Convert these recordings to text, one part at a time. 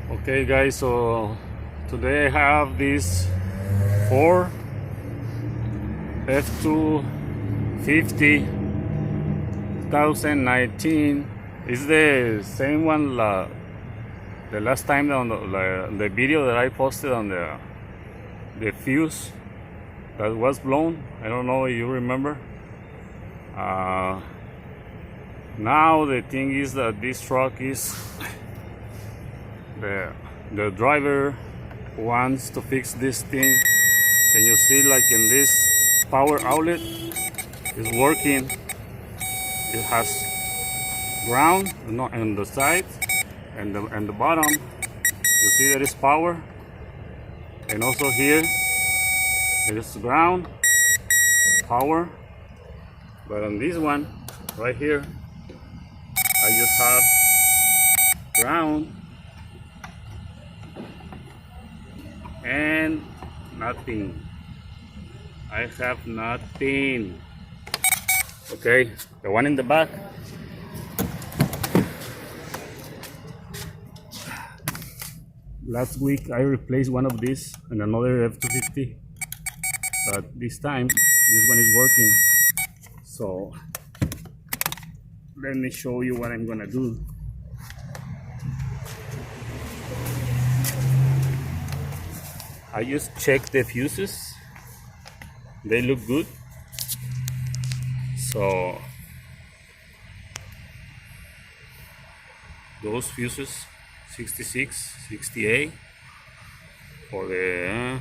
Okay guys, so today I have this Ford F-250 2019. It's the same one the last time on the video that I posted on the fuse that was blown. I don't know if you remember. Now the thing is that this truck is the driver wants to fix this thing. Can you see, like in this power outlet is working? It has ground on the side and the bottom. You see there is power, and also here there is ground power. But on this one right here, I just have ground and nothing. I have nothing. Okay, the one in the back, last week I replaced one of these and another F-250, but this time this one is working. So let me show you what I'm gonna do. I just checked the fuses, they look good. So those fuses 66, 68 for the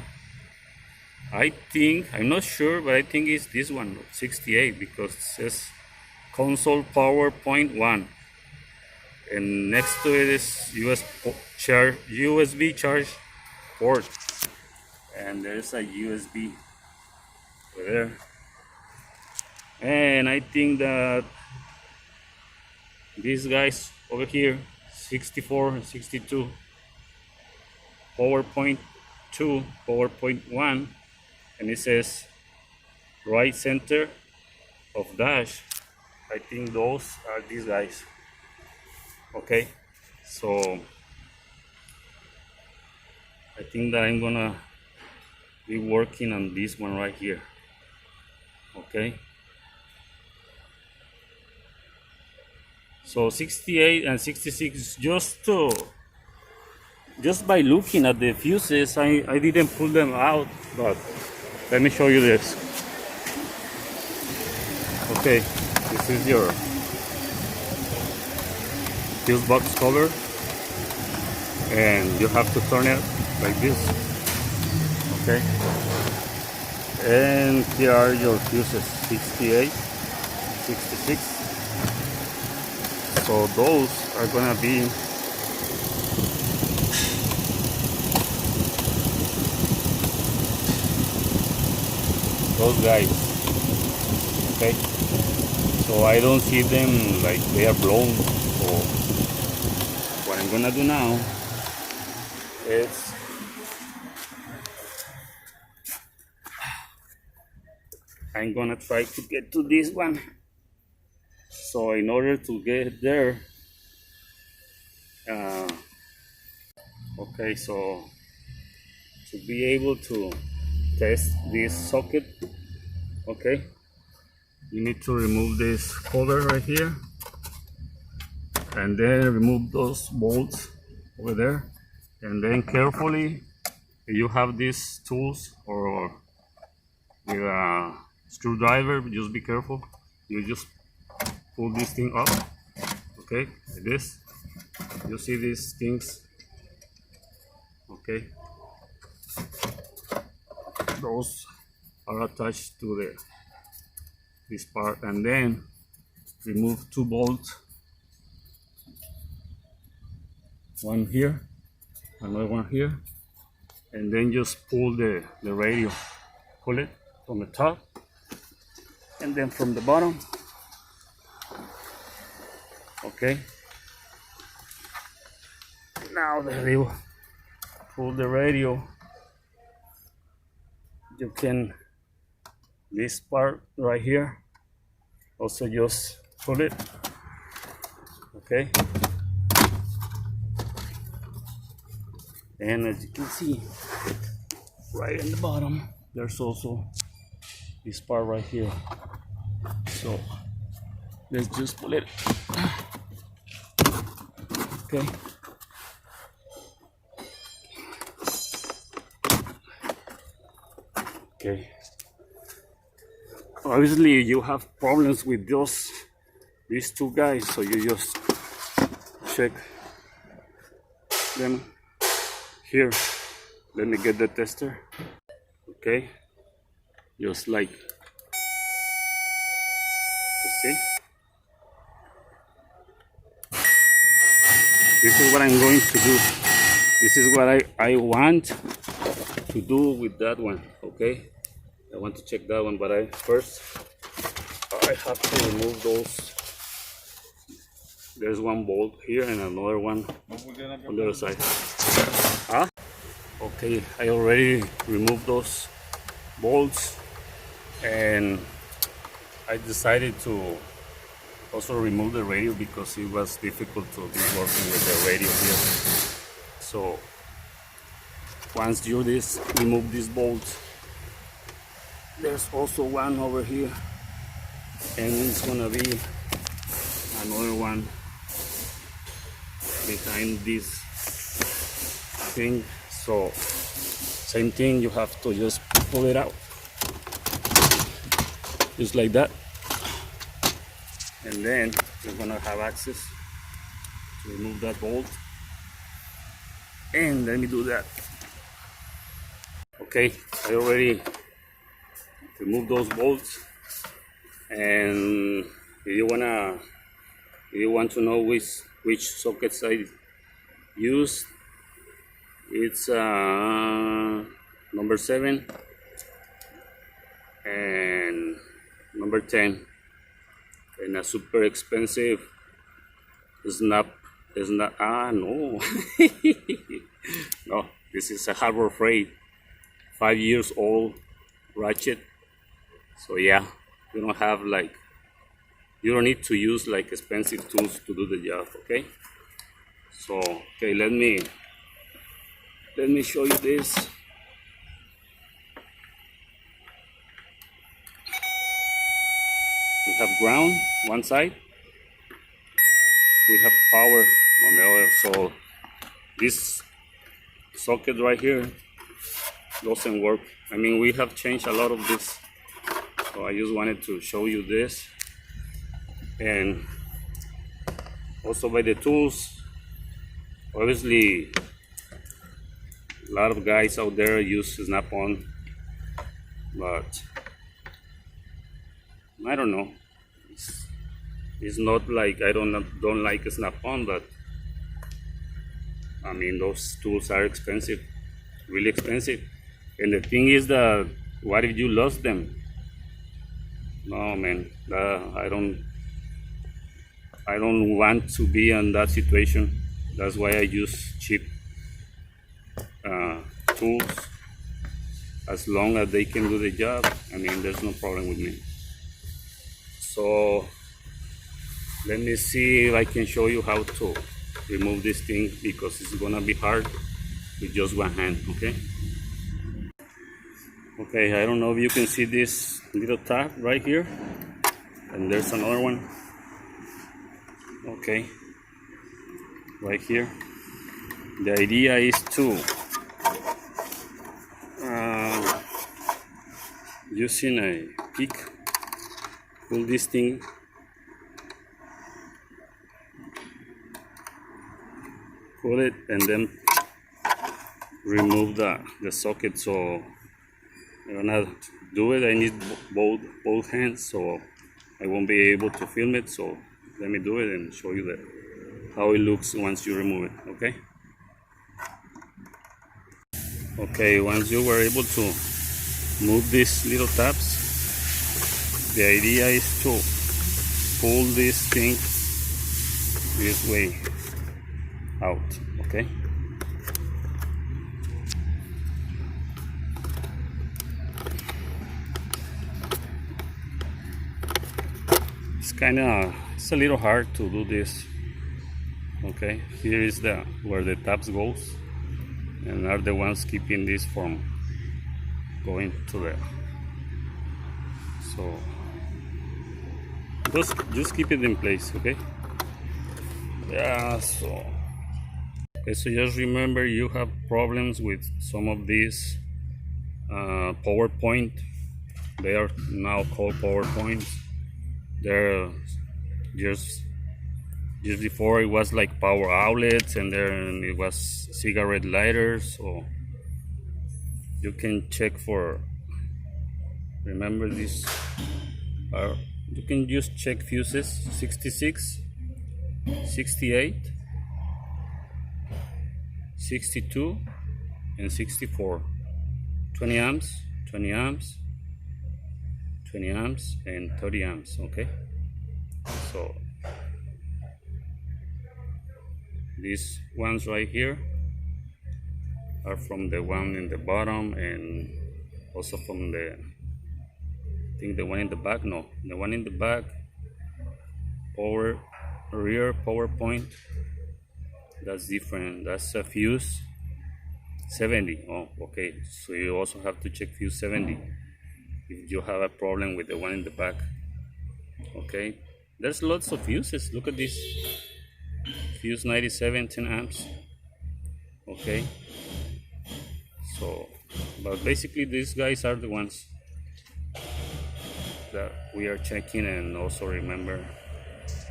I think, I'm not sure, but I think it's this one 68 because it says console power point 1, and next to it is USB charge port, and there's a USB over there. And I think that these guys over here 64 and 62 power point 2, power point 1, and it says right center of dash. I think those are these guys. Okay, so I think that I'm gonna be working on this one right here. Okay, so 68 and 66, just by looking at the fuses, I didn't pull them out, but let me show you this. Okay, this is your fuse box cover, and you have to turn it like this. Okay, and here are your fuses 68, 66. So those are gonna be those guys. Okay, so I don't see them like they are blown. So what I'm gonna do now is I'm gonna try to get to this one. So in order to get there, okay, so to be able to test this socket, okay, you need to remove this cover right here, and then remove those bolts over there, and then carefully, if you have these tools or with a screwdriver, just be careful. You just pull this thing up, okay, like this. You see these things, okay, those are attached to this part, and then remove two bolts, one here, another one here, and then just pull the radio, pull it from the top and then from the bottom. Okay, now that you pull the radio, you can, this part right here, also just pull it. Okay, And as you can see, right in the bottom, there's also this part right here. So let's just pull it. Okay. Okay. Obviously, you have problems with these two guys, so you just check them here. Let me get the tester. Okay, just like you see. This is what I'm going to do. This is what I want to do with that one. Okay, I want to check that one, but first I have to remove those. There's one bolt here and another one on the other side. Huh? Okay, I already removed those bolts, and I decided to also remove the radio because it was difficult to be working with the radio here. So once you remove these bolts, there's also one over here, and it's gonna be another one behind this thing. So same thing, you have to just pull it out just like that, and then you're gonna have access to remove that bolt. And let me do that. Okay, I already removed those bolts, and if you want to know which sockets I use, it's number 7 and number 10, and a super expensive snap. No no, this is a Harbor Freight 5 years old ratchet. So yeah, you don't need to use like expensive tools to do the job. Okay, so okay, let me show you this. We have ground one side, we have power on the other. So this socket right here doesn't work. I mean, we have changed a lot of this, so I just wanted to show you this. And also by the tools, obviously a lot of guys out there use snap-on, but I don't know, it's not like I don't like snap-on, but I mean, those tools are expensive, really expensive. And the thing is that, what if you lost them? No man, I don't want to be in that situation. That's why I use cheap tools. As long as they can do the job, I mean, there's no problem with me. So let me see if I can show you how to remove this thing, because it's gonna be hard with just one hand. Okay, I don't know if you can see this little tab right here, and there's another one, okay, right here. The idea is to using a pick, pull this thing, pull it, and then remove the socket. So I don't know how to do it. I need both hands, so I won't be able to film it. So let me do it and show you how it looks once you remove it. Okay, once you were able to move these little tabs, the idea is to pull this thing this way out. Okay, it's a little hard to do this. Okay, here is where the tabs goes, and are the ones keeping this from going to there. So just keep it in place, okay? Yeah, so okay, so just remember, you have problems with some of these PowerPoint. They are now called PowerPoints. They're just before it was like power outlets, and then it was cigarette lighters. So you can check for, remember these are, you can just check fuses 66, 68, 62, and 64. 20 amps, 20 amps, 20 amps, and 30 amps. Okay, so these ones right here are from the one in the bottom, and also from the, I think the one in the back. No, the one in the back, rear power point, that's different. That's a fuse 70. Oh, okay, so you also have to check fuse 70 if you have a problem with the one in the back. Okay, there's lots of fuses. Look at this fuse 97, 10 amps. Okay, so but basically these guys are the ones that we are checking, and also remember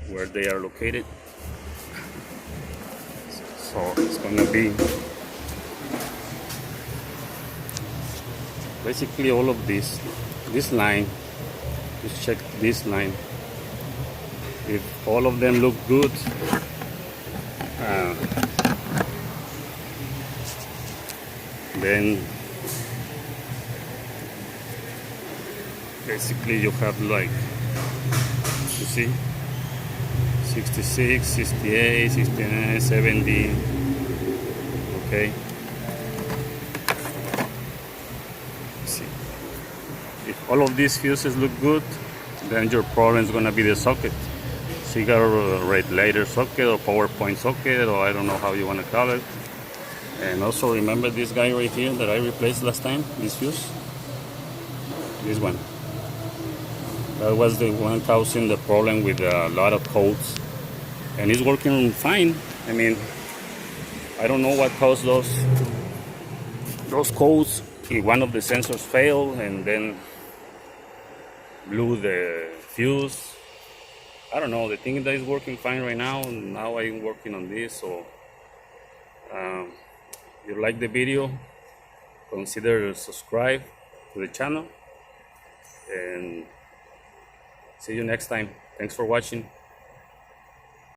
where they are located. So it's gonna be basically all of this line. Just check this line. If all of them look good, then basically you have, like, you see, 66, 68, 69, 70. Okay, see, if all of these fuses look good, then your problem is gonna be the socket, cigarette lighter socket, or PowerPoint socket, or I don't know how you want to call it. And also remember this guy right here that I replaced last time, this fuse, this one. That was the one causing the problem with a lot of codes, and it's working fine. I mean, I don't know what caused those codes. One of the sensors failed and then blew the fuse. I don't know. The thing that is working fine right now. Now I'm working on this. So if you like the video, consider subscribe to the channel, and see you next time. Thanks for watching.